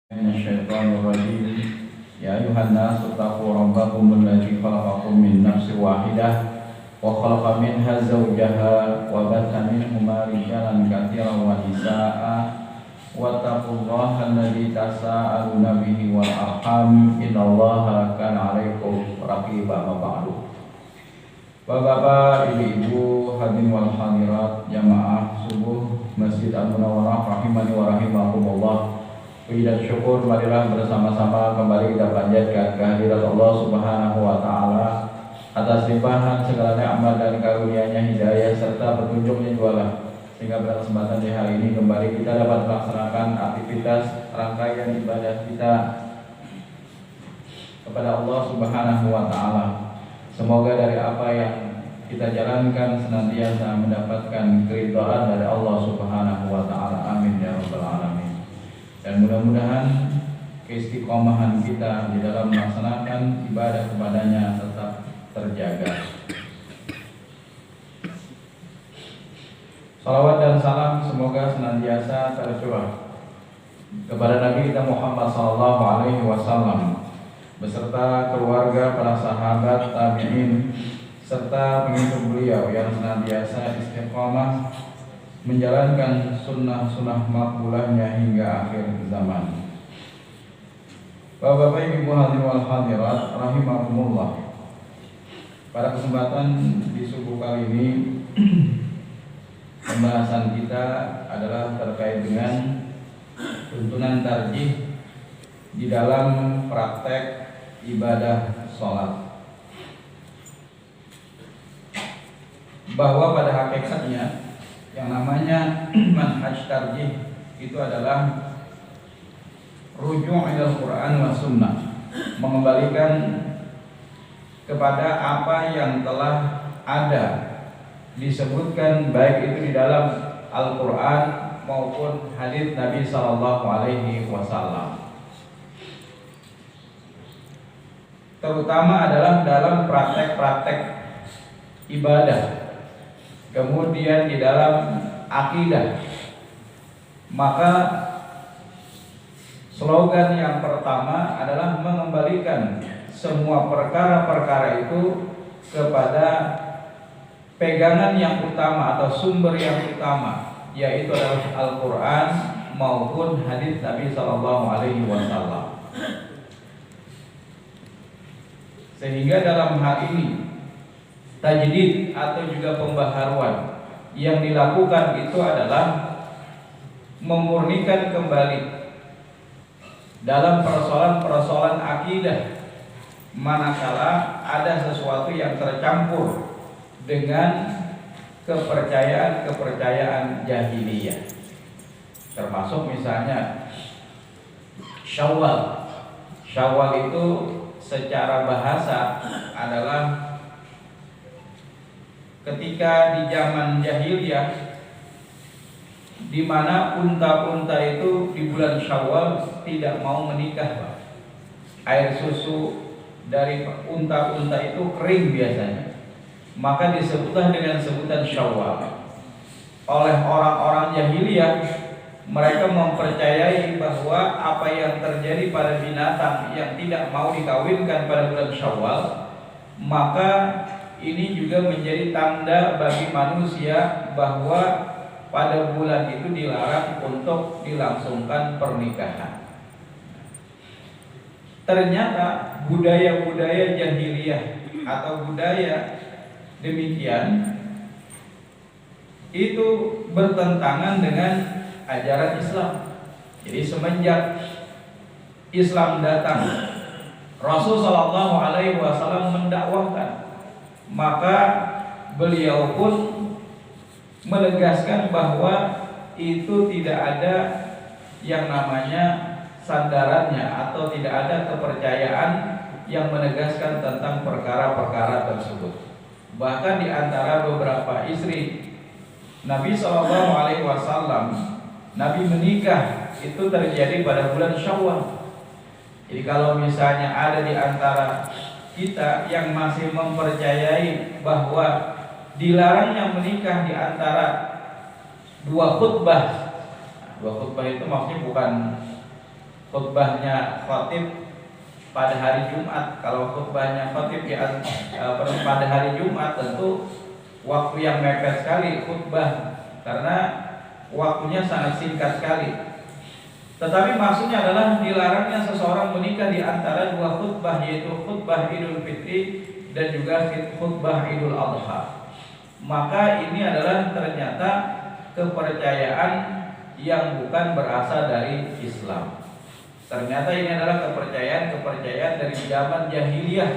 من الشيطان الرجيم يا أيها الناس اتقوا ربكم الذي خلقكم من نفس واحدة وخلق منها زوجها وبث منهما رجالا كثيرا ونساء واتقوا الله الذي تساءلون به والأرحام إن الله كان عليكم رقيبا. ما بعد. Bapak-bapak, ibu-ibu, hadirin wal hadirat jamaah subuh Masjid Al-Munawwarah rahimani wa rahimakumullah. Puji dan syukur marilah bersama-sama kembali kita panjatkan kehadirat Allah Subhanahu wa taala atas limpahan segala nikmat dan karunia-Nya, hidayah serta petunjuknya jualah, sehingga pada kesempatan di hari ini kembali kita dapat melaksanakan aktivitas rangkaian ibadah kita kepada Allah Subhanahu wa taala. Semoga dari apa yang kita jalankan senantiasa mendapatkan keridhaan dari Allah Subhanahu wa taala. Amin ya rabbal alamin. Dan mudah-mudahan keistiqomahan kita di dalam melaksanakan ibadah kepadanya tetap terjaga. Salawat dan salam semoga senantiasa tercurah kepada Nabi kita Muhammad sallallahu alaihi wasallam beserta keluarga, para sahabat, tabi'in serta pengikut beliau yang senantiasa istiqomah menjalankan sunnah-sunnah makbulahnya hingga akhir zaman. Bapak-bapak, ibu hadirin wal hadirat rahimakumullah. Pada kesempatan di subuh kali ini pembahasan kita adalah terkait dengan tuntunan tarjih di dalam praktek ibadah sholat, bahwa pada hakikatnya yang namanya manhaj tarjih itu adalah rujuk ila Quran wa sunnah, mengembalikan kepada apa yang telah ada disebutkan baik itu di dalam Al-Quran maupun hadits Nabi sallallahu alaihi wasallam. Terutama adalah dalam praktek-praktek ibadah, kemudian di dalam akidah. Maka slogan yang pertama adalah mengembalikan semua perkara-perkara itu kepada pegangan yang utama atau sumber yang utama, yaitu adalah Al-Quran maupun hadits Nabi sallallahu alaihi wasallam. Sehingga dalam hal ini tajdid atau juga pembaharuan yang dilakukan itu adalah memurnikan kembali dalam persoalan-persoalan akidah, manakala ada sesuatu yang tercampur dengan kepercayaan jahiliyah, termasuk misalnya Syawal. Syawal itu secara bahasa adalah ketika di zaman jahiliyah, di mana unta-unta itu di bulan Syawal tidak mau menikah. Air susu dari unta-unta itu kering biasanya, maka disebutlah dengan sebutan Syawal. Oleh orang-orang jahiliyah, mereka mempercayai bahwa apa yang terjadi pada binatang yang tidak mau dikawinkan pada bulan Syawal, maka ini juga menjadi tanda bagi manusia bahwa pada bulan itu dilarang untuk dilangsungkan pernikahan. Ternyata budaya-budaya jahiliyah atau budaya demikian itu bertentangan dengan ajaran Islam. Jadi semenjak Islam datang, Rasul sallallahu alaihi wasallam mendakwahkan, maka beliau pun menegaskan bahwa itu tidak ada yang namanya sandarannya atau tidak ada kepercayaan yang menegaskan tentang perkara-perkara tersebut. Bahkan di antara beberapa istri Nabi sallallahu alaihi wasallam, Nabi menikah itu terjadi pada bulan Syawal. Jadi kalau misalnya ada di antara kita yang masih mempercayai bahwa dilarangnya menikah di antara dua khutbah itu maksudnya bukan khutbahnya khatib pada hari Jumat. Kalau khutbahnya khatib ya pada hari Jumat, tentu waktu yang mepet sekali khutbah karena waktunya sangat singkat sekali. Tetapi maksudnya adalah dilarangnya seseorang menikah di antara dua khutbah, yaitu khutbah Idul Fitri dan juga khutbah Idul Adha. Maka ini adalah ternyata kepercayaan yang bukan berasal dari Islam. Ternyata ini adalah kepercayaan dari zaman jahiliyah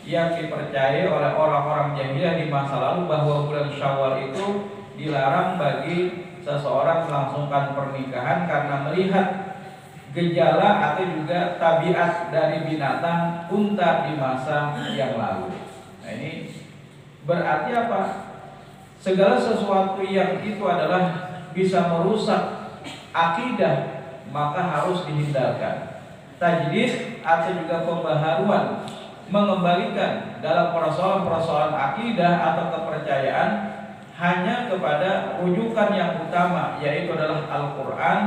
yang dipercayai oleh orang-orang jahiliyah di masa lalu, bahwa bulan Syawal itu dilarang bagi seseorang melangsungkan pernikahan karena melihat gejala atau juga tabiat dari binatang unta di masa yang lalu. Nah, ini berarti apa? Segala sesuatu yang itu adalah bisa merusak akidah maka harus dihindarkan. Tajdid atau juga pembaharuan, mengembalikan dalam persoalan-persoalan akidah atau kepercayaan hanya kepada rujukan yang utama, yaitu adalah Al-Quran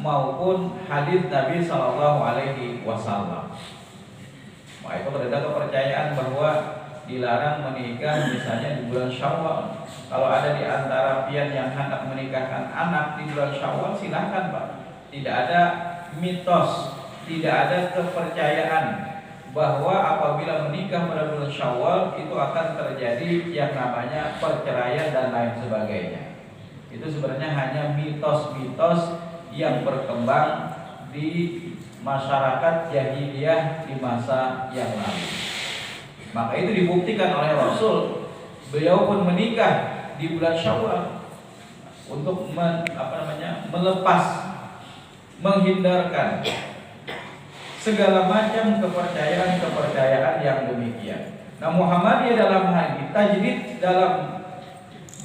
maupun hadis Nabi Sallallahu Alaihi Wasallam. Nah, itu ada kepercayaan bahwa dilarang menikah misalnya di bulan Syawal. Kalau ada di antara pian yang hendak menikahkan anak di bulan Syawal, silakan Pak. Tidak ada mitos, tidak ada kepercayaan bahwa apabila menikah pada bulan Syawal itu akan terjadi yang namanya perceraian dan lain sebagainya. Itu sebenarnya hanya mitos-mitos yang berkembang di masyarakat jahiliyah di masa yang lalu. Maka itu dibuktikan oleh Rasul. Beliau pun menikah di bulan Syawal untuk melepas, menghindarkan segala macam kepercayaan yang demikian. Nah, Muhammadiyah dalam hal ini, tajdid dalam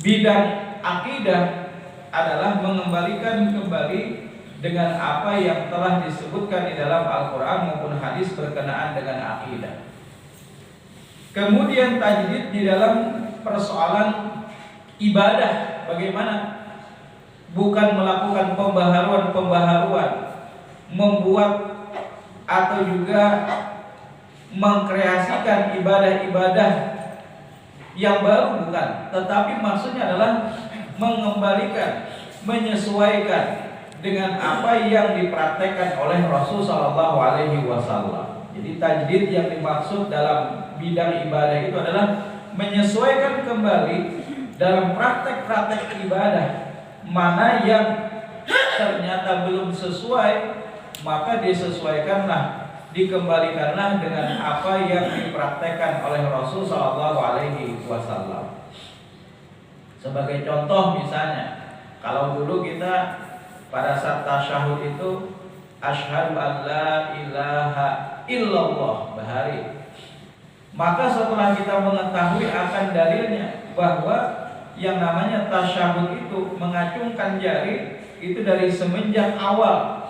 bidang akidah adalah mengembalikan kembali dengan apa yang telah disebutkan di dalam Al-Quran maupun hadis berkenaan dengan akidah. Kemudian tajdid di dalam persoalan ibadah, bagaimana? Bukan melakukan pembaharuan, membuat atau juga mengkreasikan ibadah-ibadah yang baru, bukan. Tetapi maksudnya adalah mengembalikan, menyesuaikan dengan apa yang dipraktekkan oleh Rasul Sallallahu Alaihi Wasallam. Jadi tajdid yang dimaksud dalam bidang ibadah itu adalah menyesuaikan kembali dalam praktek-praktek ibadah mana yang ternyata belum sesuai, maka disesuaikanlah, dikembalikanlah dengan apa yang dipraktekkan oleh Rasul Sallallahu Alaihi Wasallam. Sebagai contoh misalnya, kalau dulu kita pada saat tasyahud itu asyhadu an la ilaha illallah bahari, maka setelah kita mengetahui akan dalilnya bahwa yang namanya tasyahud itu mengacungkan jari itu dari semenjak awal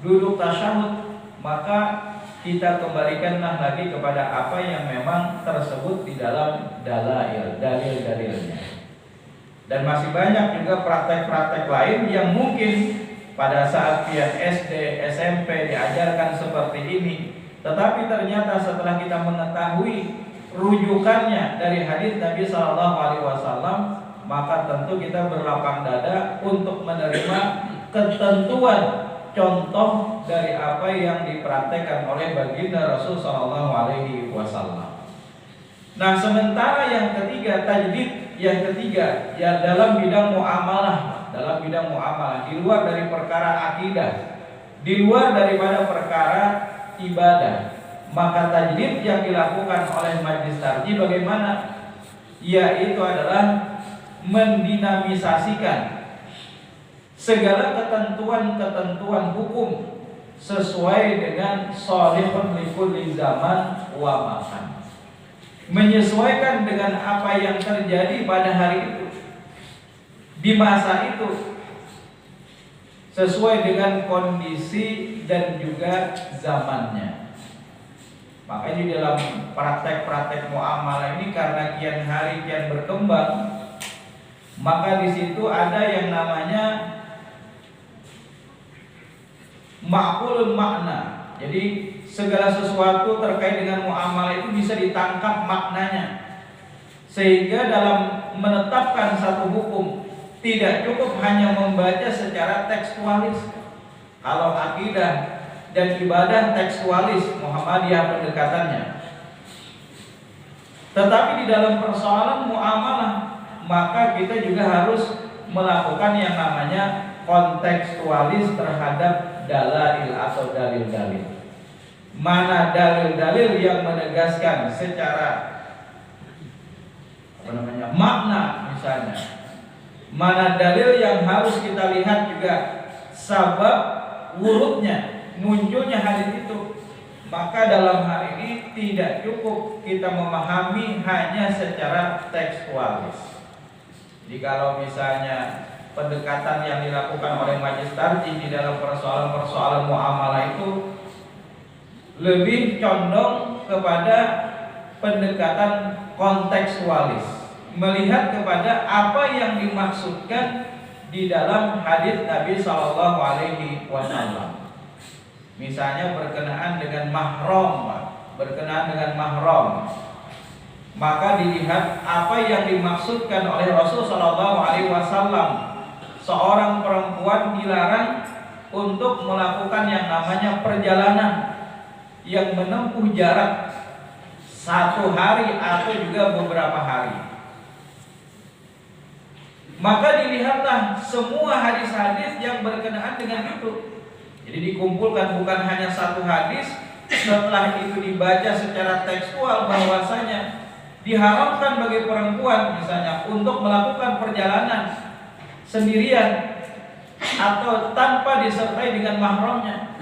duduk tasyahud, maka kita kembalikanlah lagi kepada apa yang memang tersebut di dalam dalil-dalilnya. Dan masih banyak juga praktek-praktek lain yang mungkin pada saat dia SD, SMP diajarkan seperti ini, tetapi ternyata setelah kita mengetahui rujukannya dari hadis Nabi Sallallahu Alaihi Wasallam, maka tentu kita berlapang dada untuk menerima ketentuan contoh dari apa yang dipraktekkan oleh baginda Rasul Sallallahu Alaihi Wasallam. Nah, sementara yang ketiga, tajdid yang ketiga ya dalam bidang muamalah, di luar dari perkara akidah, di luar daripada perkara ibadah, maka tajdid yang dilakukan oleh Majelis Tarjih bagaimana? Yaitu adalah mendinamisasikan segala ketentuan-ketentuan hukum sesuai dengan sholihun likulli zaman wa makan, menyesuaikan dengan apa yang terjadi pada hari itu, di masa itu, sesuai dengan kondisi dan juga zamannya. Makanya di dalam praktek-praktek muamalah ini karena kian hari kian berkembang, maka di situ ada yang namanya ma'qulun makna. Jadi segala sesuatu terkait dengan muamalah itu bisa ditangkap maknanya. Sehingga dalam menetapkan satu hukum tidak cukup hanya membaca secara tekstualis. Kalau akidah dan ibadah tekstualis, Muhammadiyah pendekatannya. Tetapi di dalam persoalan muamalah, maka kita juga harus melakukan yang namanya kontekstualis terhadap dalail atau dalil-dalil. Mana dalil-dalil yang menegaskan secara makna misalnya. Mana dalil yang harus kita lihat juga sabab wurudnya, munculnya hadis itu. Maka dalam hal ini tidak cukup kita memahami hanya secara tekstualis. Jadi kalau misalnya pendekatan yang dilakukan oleh majelis tarjih di dalam persoalan-persoalan muamalah itu lebih condong kepada pendekatan kontekstualis, melihat kepada apa yang dimaksudkan di dalam hadis Nabi Shallallahu Alaihi Wasallam. Misalnya berkenaan dengan mahram, maka dilihat apa yang dimaksudkan oleh Rasul Shallallahu Alaihi Wasallam. Seorang perempuan dilarang untuk melakukan yang namanya perjalanan yang menempuh jarak 1 hari atau juga beberapa hari. Maka dilihatlah semua hadis-hadis yang berkenaan dengan itu. Jadi dikumpulkan, bukan hanya satu hadis. Setelah itu dibaca secara tekstual bahwasanya diharamkan bagi perempuan misalnya untuk melakukan perjalanan sendirian atau tanpa disertai dengan mahramnya.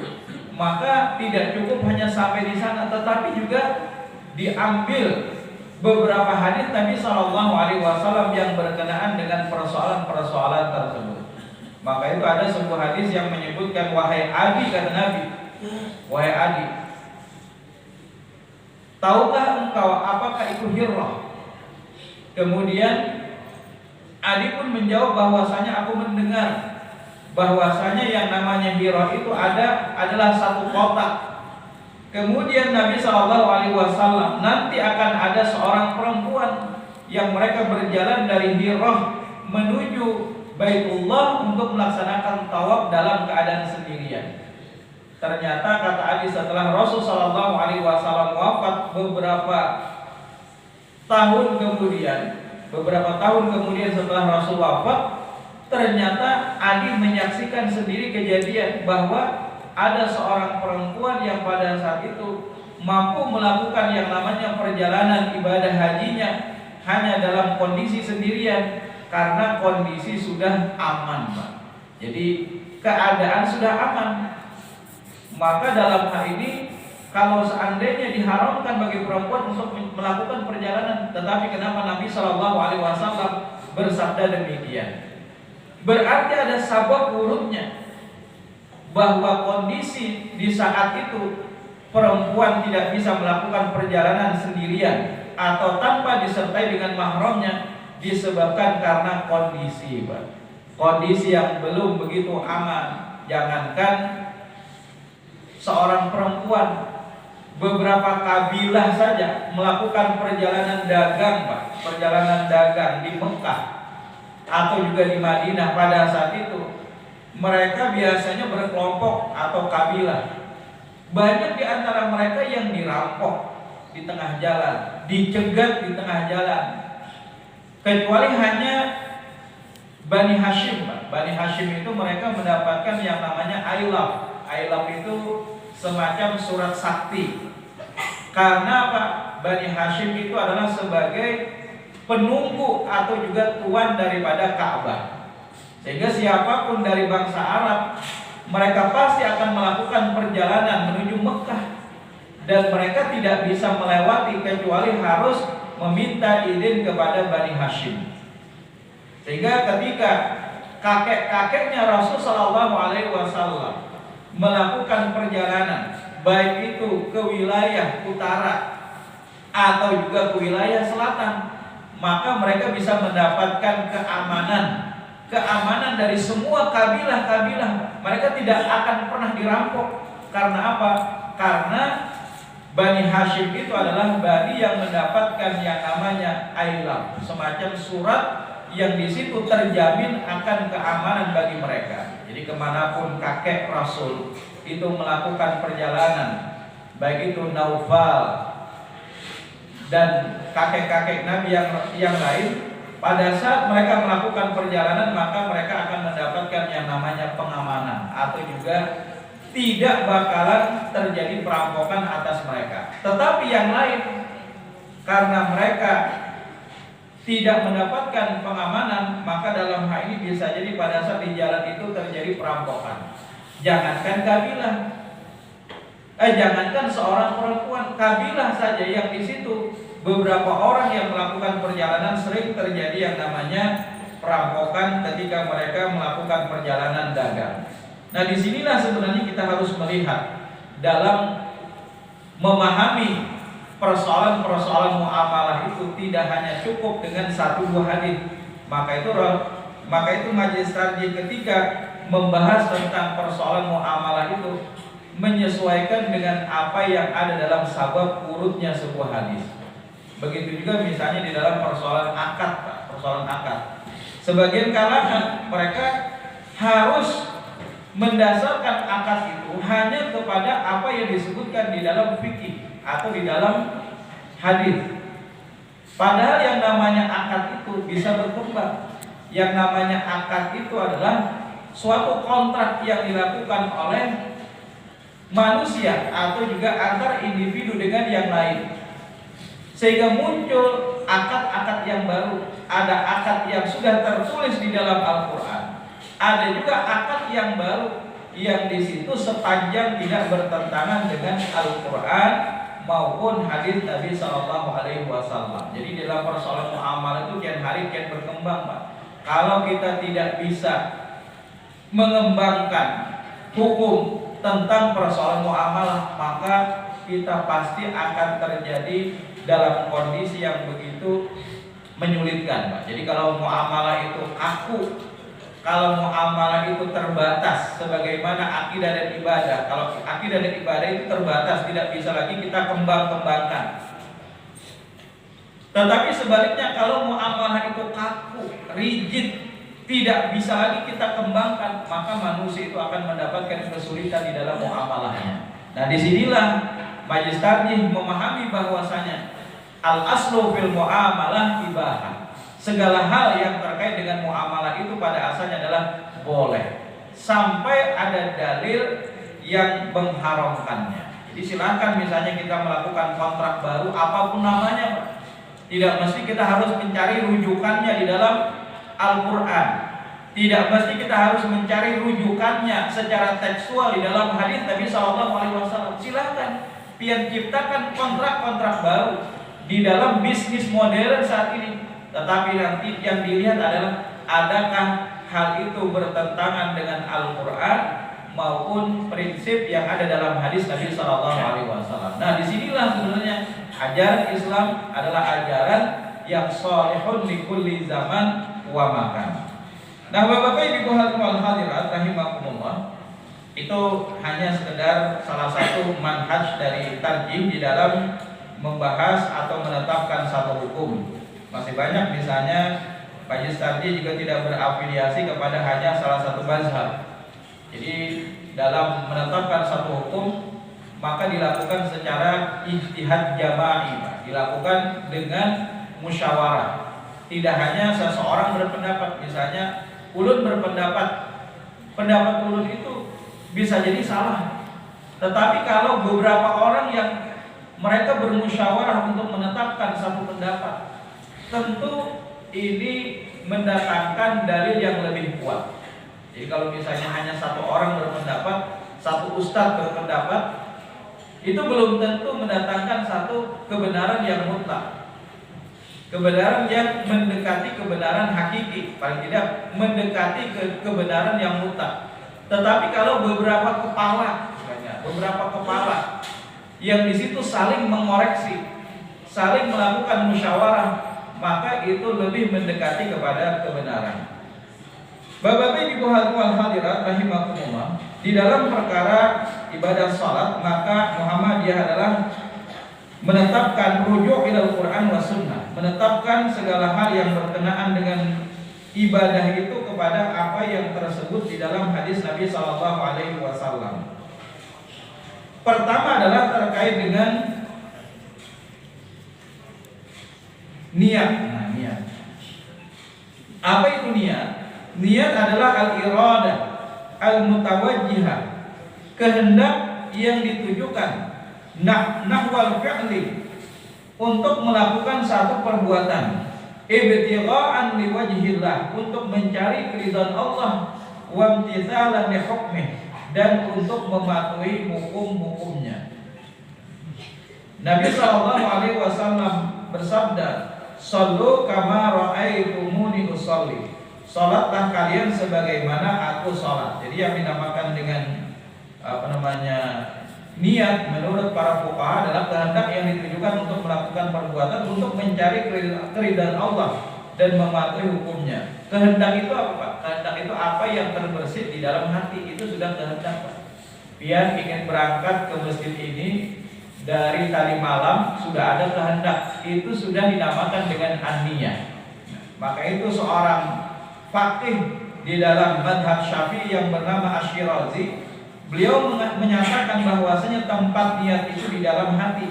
Maka tidak cukup hanya sampai di sana, tetapi juga diambil beberapa hadis Nabi Shallallahu Alaihi Wasallam yang berkenaan dengan persoalan-persoalan tersebut. Maka itu ada sebuah hadis yang menyebutkan, wahai Adi, kata Nabi, wahai Adi, tahukah engkau apakah itu hirrah? Kemudian Adi pun menjawab bahwasanya aku mendengar bahwasanya yang namanya hirrah itu adalah satu kotak. Kemudian Nabi Shallallahu Alaihi Wasallam, nanti akan ada seorang perempuan yang mereka berjalan dari hirrah menuju Baitullah untuk melaksanakan tawaf dalam keadaan sendirian. Ternyata kata Adi, setelah Rasul Shallallahu Alaihi Wasallam wafat beberapa tahun kemudian setelah Rasul wafat, ternyata Adi menyaksikan sendiri kejadian bahwa ada seorang perempuan yang pada saat itu mampu melakukan yang namanya perjalanan ibadah hajinya hanya dalam kondisi sendirian. Karena kondisi sudah aman, Pak. Jadi keadaan sudah aman. Maka dalam hal ini, kalau seandainya diharamkan bagi perempuan untuk melakukan perjalanan, tetapi kenapa Nabi Shallallahu Alaihi Wasallam bersabda demikian? Berarti ada sabab wurudnya, bahwa kondisi di saat itu perempuan tidak bisa melakukan perjalanan sendirian atau tanpa disertai dengan mahramnya, disebabkan karena kondisi, Pak. Kondisi yang belum begitu aman. Jangankan seorang perempuan, beberapa kabilah saja melakukan perjalanan dagang, Pak. Perjalanan dagang di Mekah atau juga di Madinah pada saat itu. Mereka biasanya berkelompok atau kabilah. Banyak di antara mereka yang dirampok di tengah jalan, dicegat di tengah jalan. Kecuali hanya Bani Hashim, Pak. Bani Hashim itu mereka mendapatkan yang namanya ailaf. Ailaf itu semacam surat sakti. Karena apa? Bani Hashim itu adalah sebagai penunggu atau juga tuan daripada Ka'bah. Sehingga siapapun dari bangsa Arab, mereka pasti akan melakukan perjalanan menuju Mekah. Dan mereka tidak bisa melewati kecuali harus meminta izin kepada Bani Hashim. Sehingga ketika kakek-kakeknya Rasul Shallallahu Alaihi Wasallam melakukan perjalanan, baik itu ke wilayah utara atau juga ke wilayah selatan, maka mereka bisa mendapatkan keamanan keamanan dari semua kabilah-kabilah. Mereka tidak akan pernah dirampok. Karena apa? Karena Bani Hashim itu adalah bani yang mendapatkan yang namanya ailam, semacam surat yang di situ terjamin akan keamanan bagi mereka. Jadi kemanapun kakek Rasul itu melakukan perjalanan, baik itu Naufal dan kakek-kakek Nabi yang lain, pada saat mereka melakukan perjalanan maka mereka akan mendapatkan yang namanya pengamanan, atau juga tidak bakalan terjadi perampokan atas mereka. Tetapi yang lain, karena mereka tidak mendapatkan pengamanan, maka dalam hal ini bisa jadi pada saat di jalan itu terjadi perampokan. Jangankan kabilah, jangankan seorang perempuan, kabilah saja yang di situ beberapa orang yang melakukan perjalanan sering terjadi yang namanya perampokan ketika mereka melakukan perjalanan dagang. Nah, disinilah sebenarnya kita harus melihat dalam memahami persoalan-persoalan muamalah itu tidak hanya cukup dengan 1-2 hadis. Maka itu majelis tarjih ketika membahas tentang persoalan muamalah itu menyesuaikan dengan apa yang ada dalam sabab urutnya sebuah hadis. Begitu juga misalnya di dalam persoalan akad, persoalan akad. Sebagian kalangan mereka harus mendasarkan akad itu hanya kepada apa yang disebutkan di dalam fikih atau di dalam hadis. Padahal yang namanya akad itu bisa berkembang. Yang namanya akad itu adalah suatu kontrak yang dilakukan oleh manusia atau juga antar individu dengan yang lain, sehingga muncul akad-akad yang baru. Ada akad yang sudah tertulis di dalam Al-Quran, ada juga akad yang baru yang di situ sepanjang tidak bertentangan dengan Al-Quran maupun hadis Nabi SAW. Jadi dalam persoalan muamalah itu kian hari kian berkembang, Pak. Kalau kita tidak bisa mengembangkan hukum tentang persoalan muamalah, maka kita pasti akan terjadi dalam kondisi yang begitu menyulitkan, Pak. Jadi kalau muamalah itu kaku, kalau muamalah itu terbatas sebagaimana akidah dan ibadah. Kalau akidah dan ibadah itu terbatas, tidak bisa lagi kita kembangkan. Tetapi sebaliknya kalau muamalah itu kaku, rigid, tidak bisa lagi kita kembangkan, maka manusia itu akan mendapatkan kesulitan di dalam muamalahnya. Nah, disinilah majelis tarjih memahami bahwasanya al-aslu fil muamalah ibahah. Segala hal yang terkait dengan muamalah itu pada asalnya adalah boleh, sampai ada dalil yang mengharamkannya. Jadi silakan misalnya kita melakukan kontrak baru apapun namanya, Pak. Tidak mesti kita harus mencari rujukannya di dalam Al-Quran. Tidak mesti kita harus mencari rujukannya secara tekstual di dalam hadis Nabi SAW. Silakan pian ciptakan kontrak-kontrak baru di dalam bisnis modern saat ini. Tetapi nanti yang dilihat adalah adakah hal itu bertentangan dengan Al-Quran maupun prinsip yang ada dalam hadis Nabi SAW. Nah, disinilah sebenarnya ajaran Islam adalah ajaran yang sholihun li kulli zaman wa makan. Nah, Bapak-Bapak Ibu wal hadirat rahimakumullah, itu hanya sekedar salah satu manhaj dari tarjih di dalam membahas atau menetapkan satu hukum. Masih banyak, misalnya majelis tarjih juga tidak berafiliasi kepada hanya salah satu mazhab. Jadi dalam menetapkan satu hukum maka dilakukan secara ijtihad jama'i, dilakukan dengan musyawarah. Tidak hanya seseorang berpendapat, misalnya ulun berpendapat, pendapat ulun itu bisa jadi salah. Tetapi kalau beberapa orang yang mereka bermusyawarah untuk menetapkan satu pendapat, tentu ini mendatangkan dalil yang lebih kuat. Jadi kalau misalnya hanya satu orang berpendapat, satu ustadz berpendapat, itu belum tentu mendatangkan satu kebenaran yang mutlak, kebenaran yang mendekati kebenaran hakiki, paling tidak mendekati kebenaran yang mutlak. Tetapi kalau beberapa kepala yang di situ saling mengoreksi, saling melakukan musyawarah, maka itu lebih mendekati kepada kebenaran. Bapak Ibu wal hadirat rahimakumullah, di dalam perkara ibadah salat maka Muhammadiyah adalah menetapkan rujuk ilal Quran wa sunnah, menetapkan segala hal yang berkenaan dengan ibadah itu kepada apa yang tersebut di dalam hadis Nabi sallallahu alaihi wasallam. Pertama adalah terkait dengan niat. Nah, niat. Apa itu niat? Niat adalah al-iradah al-mutawajjihah, kehendak yang ditujukan nahwal fi'li, untuk melakukan satu perbuatan, ibtigha'an liwajhillah, untuk mencari keridhaan Allah, wa imtithalan li hukmih, dan untuk mematuhi hukum-hukumnya. Nabi sallallahu alaihi wasallam bersabda, "Shallu kama ra'aitumuni usolli." Salatlah kalian sebagaimana aku salat. Jadi yang dinamakan dengan niat menurut para fuqaha adalah kehendak yang ditujukan untuk melakukan perbuatan untuk mencari keridhaan Allah dan mematuhi hukumnya. Kehendak itu apa, Pak? Kehendak itu apa yang terbersit di dalam hati, itu sudah kehendak, Pak. Pian ingin berangkat ke masjid ini dari tadi malam sudah ada kehendak, itu sudah dinamakan dengan an-niyah. Maka itu seorang faqih di dalam madhab Syafi'i yang bernama Asy-Syirazi, beliau menyatakan bahwasanya tempat niat itu di dalam hati.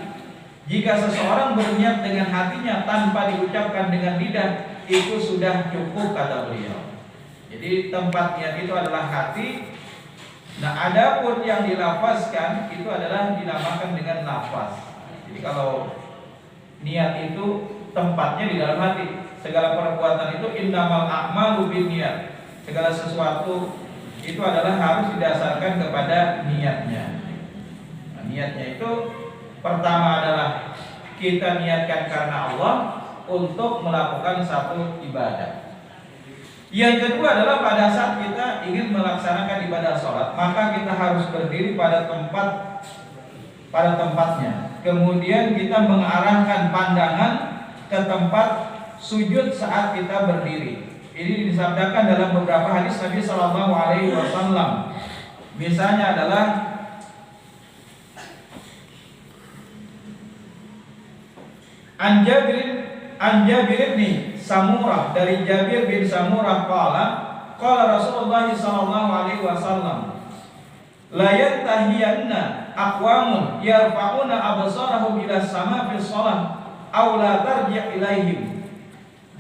Jika seseorang berniat dengan hatinya tanpa diucapkan dengan lidah, itu sudah cukup, kata beliau. Jadi tempat niat itu adalah hati. Nah, adapun yang dilafazkan itu adalah dinamakan dengan lafaz. Jadi kalau niat itu tempatnya di dalam hati. Segala perbuatan itu innamal a'malu binniyat. Segala sesuatu itu adalah harus didasarkan kepada niatnya. Nah, niatnya itu pertama adalah kita niatkan karena Allah untuk melakukan satu ibadah. Yang kedua adalah pada saat kita ingin melaksanakan ibadah sholat, maka kita harus berdiri pada tempatnya. Kemudian kita mengarahkan pandangan ke tempat sujud saat kita berdiri. Ini disabdakan dalam beberapa hadis Nabi Sallallahu Alaihi Wasallam. Misalnya adalah An Jabir bin Samurah, dari Jabir bin Samurah qala Rasulullah Sallallahu Alaihi Wasallam, la yantahiyanna aqwamun yarfa'una absarahum ila sama fi shalah aw la tarji' ilaihim.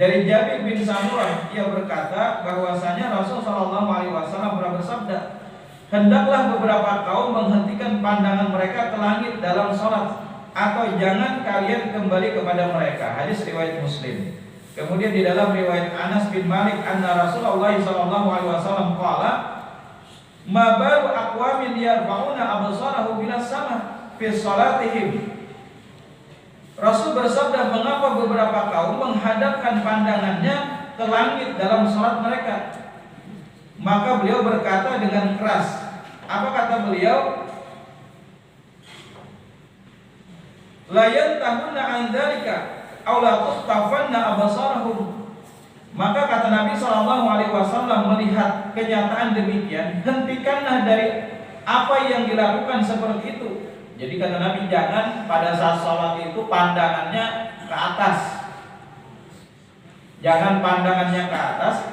Dari Jabir bin Samurah, ia berkata bahwasanya Rasul sallallahu alaihi wasallam pernah bersabda, hendaklah beberapa kaum menghentikan pandangan mereka ke langit dalam salat, atau jangan kalian kembali kepada mereka. Hadis riwayat Muslim. Kemudian di dalam riwayat Anas bin Malik, anna Rasulullah sallallahu alaihi wasallam qala, ma baru aqwamin yarfa'una absarahum ila sama fi salatihim. Rasul bersabda, mengapa beberapa kaum menghadapkan pandangannya ke langit dalam salat mereka? Maka beliau berkata dengan keras. Apa kata beliau? La yantahunna an dzalika aw la tukhtafanna absarahum. Maka kata Nabi sallallahu alaihi wasallam, melihat kenyataan demikian, hentikanlah dari apa yang dilakukan seperti itu. Jadi kata Nabi, jangan pada saat sholat itu pandangannya ke atas. Jangan pandangannya ke atas.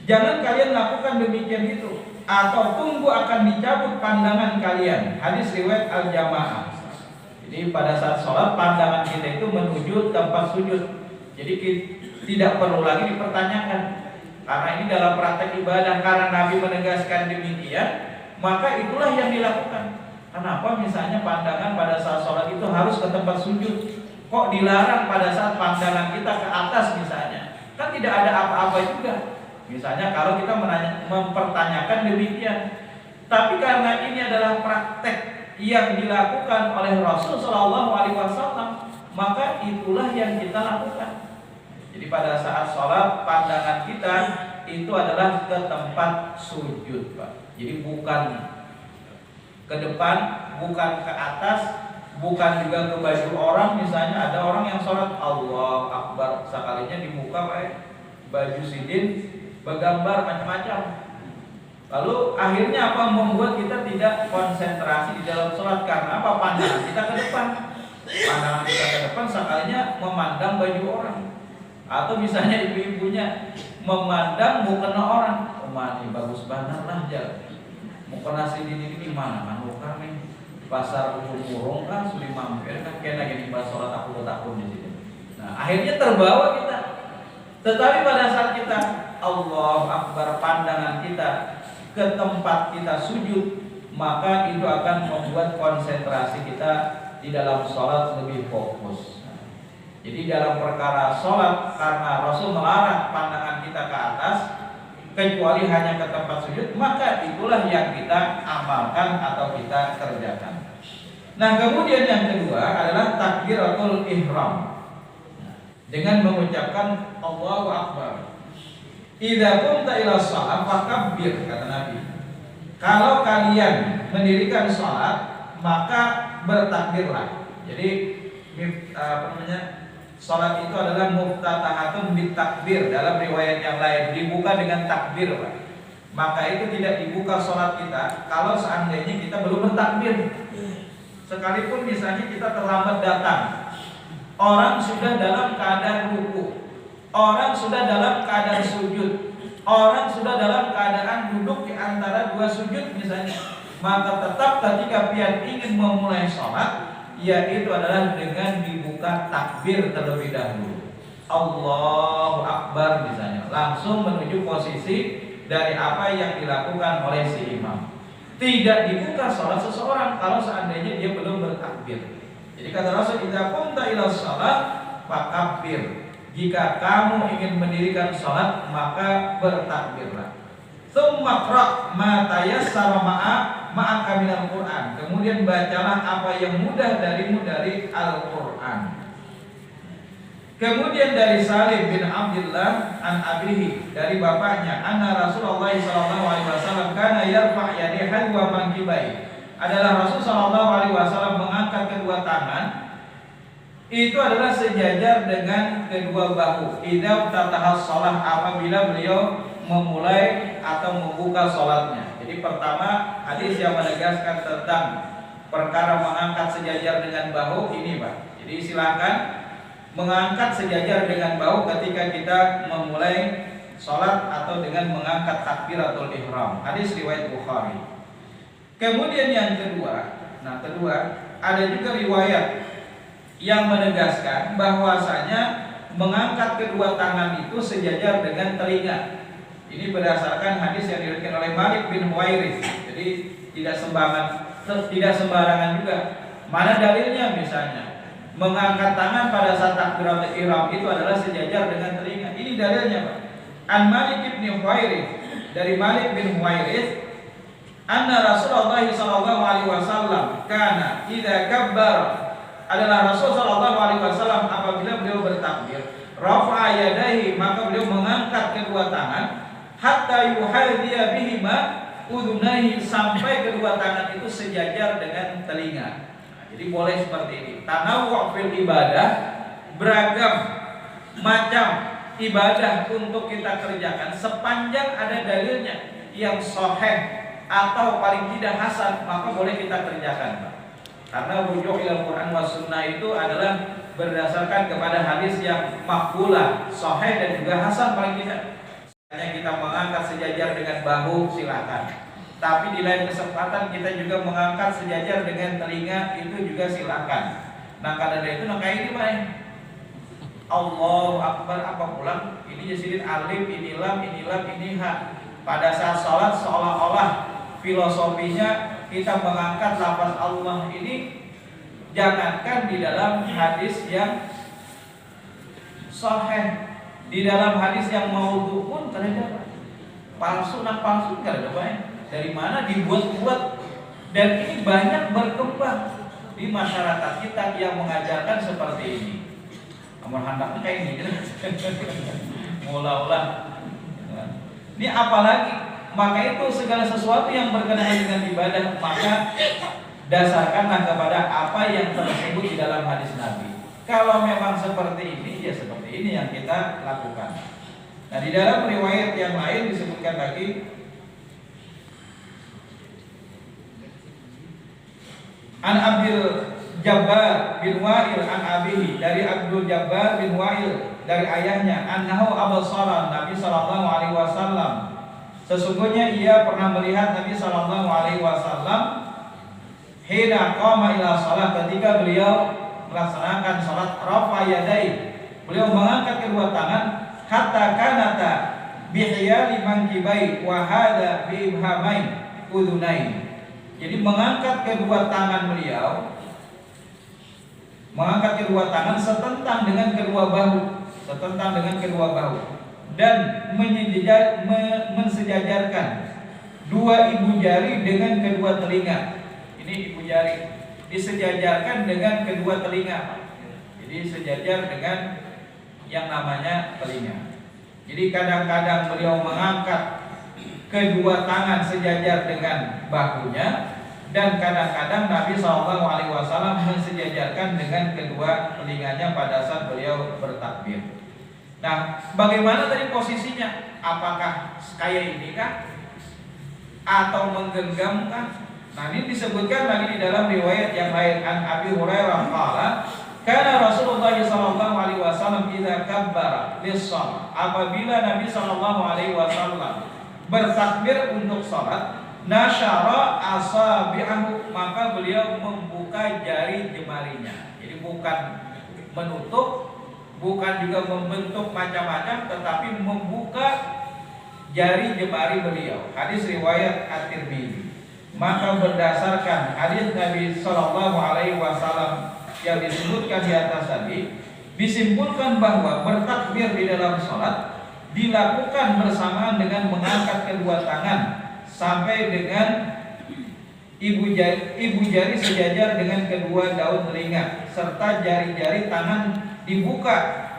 Jangan kalian lakukan demikian itu, atau tunggu akan dicabut pandangan kalian. Hadis riwayat Al-Jamaah. Jadi pada saat sholat pandangan kita itu menuju tempat sujud. Jadi tidak perlu lagi dipertanyakan. Karena ini dalam praktek ibadah, karena Nabi menegaskan demikian, maka itulah yang dilakukan. Kenapa misalnya pandangan pada saat sholat itu harus ke tempat sujud? Kok dilarang pada saat pandangan kita ke atas misalnya? Kan tidak ada apa-apa juga. Misalnya kalau kita mempertanyakan demikian. Tapi karena ini adalah praktek yang dilakukan oleh Rasul Shallallahu Alaihi Wasallam, maka itulah yang kita lakukan. Jadi pada saat sholat pandangan kita itu adalah ke tempat sujud, Pak. Jadi bukan ke depan, bukan ke atas, bukan juga ke baju orang. Misalnya ada orang yang sholat Allah Akbar, sekalinya di muka pakai baju sidin, bergambar macam-macam. Lalu akhirnya apa, membuat kita tidak konsentrasi di dalam sholat. Karena apa? Pandangan kita ke depan. Pandangan kita ke depan sekalinya memandang baju orang. Atau misalnya ibu-ibunya memandang mukena orang. Ini bagus banget lah jalan. Mukena sini ini mana? Manu kami pasar burung kan sudah mampir kan kena gini bahas sholat aku di sini. Nah akhirnya terbawa kita. Tetapi pada saat kita Allah Akbar, pandangan kita ke tempat kita sujud, maka itu akan membuat konsentrasi kita di dalam sholat lebih fokus. Jadi dalam perkara sholat, karena Rasul melarang pandangan kita ke atas kecuali hanya ke tempat sujud, maka itulah yang kita amalkan atau kita kerjakan. Nah kemudian yang kedua adalah takbiratul ihram, dengan mengucapkan Allahu Akbar. Idza qumta ila shalah fakabbir, kata Nabi. Kalau kalian mendirikan salat, maka bertakbirlah. Jadi salat itu adalah muftatahatun bitakbir. Dalam riwayat yang lain dibuka dengan takbir, Pak. Maka itu tidak dibuka salat kita kalau seandainya kita belum bertakbir. Sekalipun misalnya kita terlambat datang, orang sudah dalam keadaan ruku, orang sudah dalam keadaan sujud, orang sudah dalam keadaan duduk di antara dua sujud misalnya, maka tetap ketika pian ingin memulai sholat, yaitu adalah dengan dibuka takbir terlebih dahulu. Allahu Akbar misalnya, langsung menuju posisi dari apa yang dilakukan oleh si imam. Tidak dibuka sholat seseorang kalau seandainya dia belum bertakbir. Jadi kata Rasul, idza qumta ila shalah fakabbir. Jika kamu ingin mendirikan sholat, maka bertakbirlah. Tsumma qra' ma tayassara ma'aka minal Qur'an. Kemudian bacalah apa yang mudah darimu dari Al-Qur'an. Kemudian dari Salim bin Abdullah an abihi, dari bapaknya, anna Rasulullah sallallahu alaihi wasallam kana yarfa' yadihi wa mankibai. Adalah Rasul sallallahu alaihi wasallam mengangkat kedua tangan itu adalah sejajar dengan kedua bahu. Idza tatahas shalah, apabila beliau memulai atau membuka salatnya. Jadi pertama hadis yang menegaskan tentang perkara mengangkat sejajar dengan bahu ini, Pak. Jadi silakan mengangkat sejajar dengan bahu ketika kita memulai salat atau dengan mengangkat takbiratul ihram. Hadis riwayat Bukhari. Kemudian yang kedua, ada juga riwayat yang menegaskan bahwasanya mengangkat kedua tangan itu sejajar dengan telinga. Ini berdasarkan hadis yang diriwayatkan oleh Malik bin Huwairits. Jadi tidak sembarangan juga. Mana dalilnya misalnya? Mengangkat tangan pada saat takbiratul ihram itu adalah sejajar dengan telinga. Ini dalilnya, Pak. An Malik bin Huwairits, dari Malik bin Huwairits, anna Rasulullah sallallahu alaihi wasallam kana idza kabbara, adalah Rasul sallallahu alaihi wasallam apabila beliau bertakbir, rafa'a yadayhi, maka beliau mengangkat kedua tangan, hatta yuhadhiya bihima udunaihi, sampai kedua tangan itu sejajar dengan telinga. Jadi boleh seperti ini. Tanawwu' fil ibadah, beragam macam ibadah untuk kita kerjakan sepanjang ada dalilnya yang sahih atau paling tidak hasan, maka boleh kita kerjakan, Pak. Karena rujuk ila Quran wa sunnah itu adalah berdasarkan kepada hadis yang maqbulah, sahih dan juga hasan paling tidak. Hanya kita mengangkat sejajar dengan bahu silakan. Tapi di lain kesempatan kita juga mengangkat sejajar dengan telinga, itu juga silakan. Nah karena itu kayak ini, Pak. Allahu Akbar apa pulang? Ini jasirin alif, ini lam, ini ha. Pada saat sholat seolah-olah filosofinya kita mengangkat lafaz Allah ini, jangankan di dalam hadis yang sahih, di dalam hadis yang maudhu pun terdapat palsu kan ada banyak. Dari mana dibuat-buat, dan ini banyak berkembang di masyarakat kita yang mengajarkan seperti ini. Nomor handaknya kayak ini, mula-mula. Ini apalagi, maka itu segala sesuatu yang berkenaan dengan ibadah, maka dasarkanlah kepada apa yang tersebut di dalam hadis Nabi. Kalau memang seperti ini, ya seperti ini yang kita lakukan. Nah, di dalam riwayat yang lain disebutkan lagi An Abdul Jabbar bin Wa'il an abihi, dari Abdul Jabbar bin Wa'il dari ayahnya, annahu absara Nabi sallallahu alaihi wasallam, sesungguhnya ia pernah melihat Nabi sallallahu alaihi wasallam hina qama ila shalah, ketika beliau melaksanakan salat, rafa yadai, beliau mengangkat kedua tangan, hatta kanata bihiyali mankibai wa hada bi ibhamai udunai. Jadi mengangkat kedua tangan beliau, mengangkat kedua tangan setentang dengan kedua bahu, setentang dengan kedua bahu, dan mensejajarkan dua ibu jari dengan kedua telinga. Ini ibu jari disejajarkan dengan kedua telinga. Jadi sejajar dengan yang namanya telinga. Jadi kadang-kadang beliau mengangkat kedua tangan sejajar dengan bahunya, dan kadang-kadang Nabi SAW mensejajarkan dengan kedua telinganya pada saat beliau bertakbir. Nah, bagaimana tadi posisinya? Apakah kayak ini kah? Atau menggenggam kah? Nah, ini disebutkan lagi di dalam riwayat yang lain. An Abi Hurairah qala, karena Rasulullah SAW idza kabbara lis-shalah, apabila Nabi SAW bertakbir untuk salat, nasyara asabi'ahu, maka beliau membuka jari jemarinya. Jadi bukan menutup, bukan juga membentuk macam-macam, tetapi membuka jari jemari beliau. Hadis riwayat At-Tirmidzi. Maka berdasarkan hadis Nabi sallallahu alaihi wasallam yang disebutkan di atas tadi, disimpulkan bahwa bertakbir di dalam salat dilakukan bersamaan dengan mengangkat kedua tangan sampai dengan ibu jari sejajar dengan kedua daun telinga, serta jari-jari tangan dibuka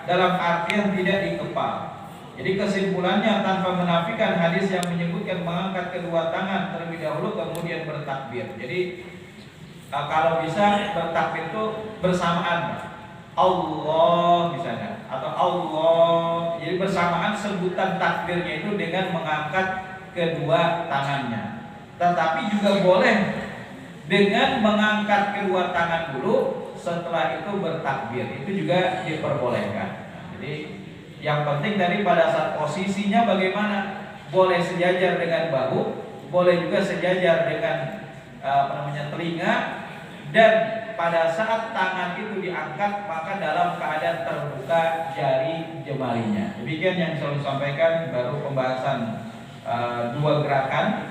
dalam artian tidak dikepal. Jadi kesimpulannya, tanpa menafikan hadis yang menyebutkan mengangkat kedua tangan terlebih dahulu kemudian bertakbir. Jadi kalau bisa bertakbir itu bersamaan, Allah misalnya, atau Allah. Jadi bersamaan sebutan takbirnya itu dengan mengangkat kedua tangannya. Tetapi juga boleh dengan mengangkat kedua tangan dulu, setelah itu bertakbir. Itu juga diperbolehkan. Nah, jadi yang penting dari pada saat posisinya bagaimana, boleh sejajar dengan bahu, boleh juga sejajar dengan telinga, dan pada saat tangan itu diangkat maka dalam keadaan terbuka jari jemarinya. Demikian yang saya sampaikan, baru pembahasan dua gerakan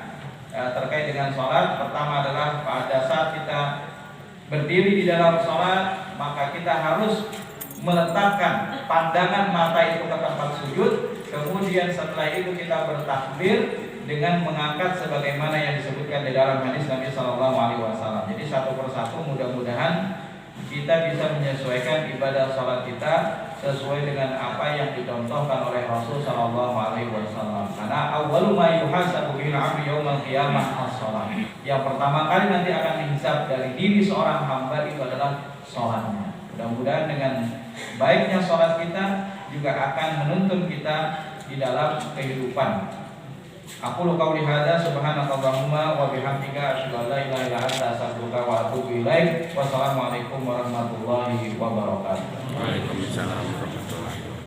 terkait dengan sholat. Pertama adalah pada saat kita berdiri di dalam sholat, maka kita harus meletakkan pandangan mata itu ke tempat sujud. Kemudian setelah itu kita bertakbir dengan mengangkat sebagaimana yang disebutkan di dalam hadis Nabi Sallallahu Alaihi Wasallam. Jadi satu persatu mudah-mudahan kita bisa menyesuaikan ibadah sholat kita sesuai dengan apa yang dicontohkan oleh Rasul Sallallahu Alaihi Wasallam. Karena awwalu ma yuhasabu bil 'abdi yaumil qiyamah as-shalah. Yang pertama kali nanti akan dihisab dari diri seorang hamba itu adalah sholatnya. Mudah-mudahan dengan baiknya sholat kita juga akan menuntun kita di dalam kehidupan. Aku qauli hadza subhanakallahumma wa bihamdika asyhadu an la ilaha illa anta astaghfiruka wa atubu ilaik. Wassalamualaikum warahmatullahi wabarakatuh. Waalaikumsalam warahmatullahi wabarakatuh.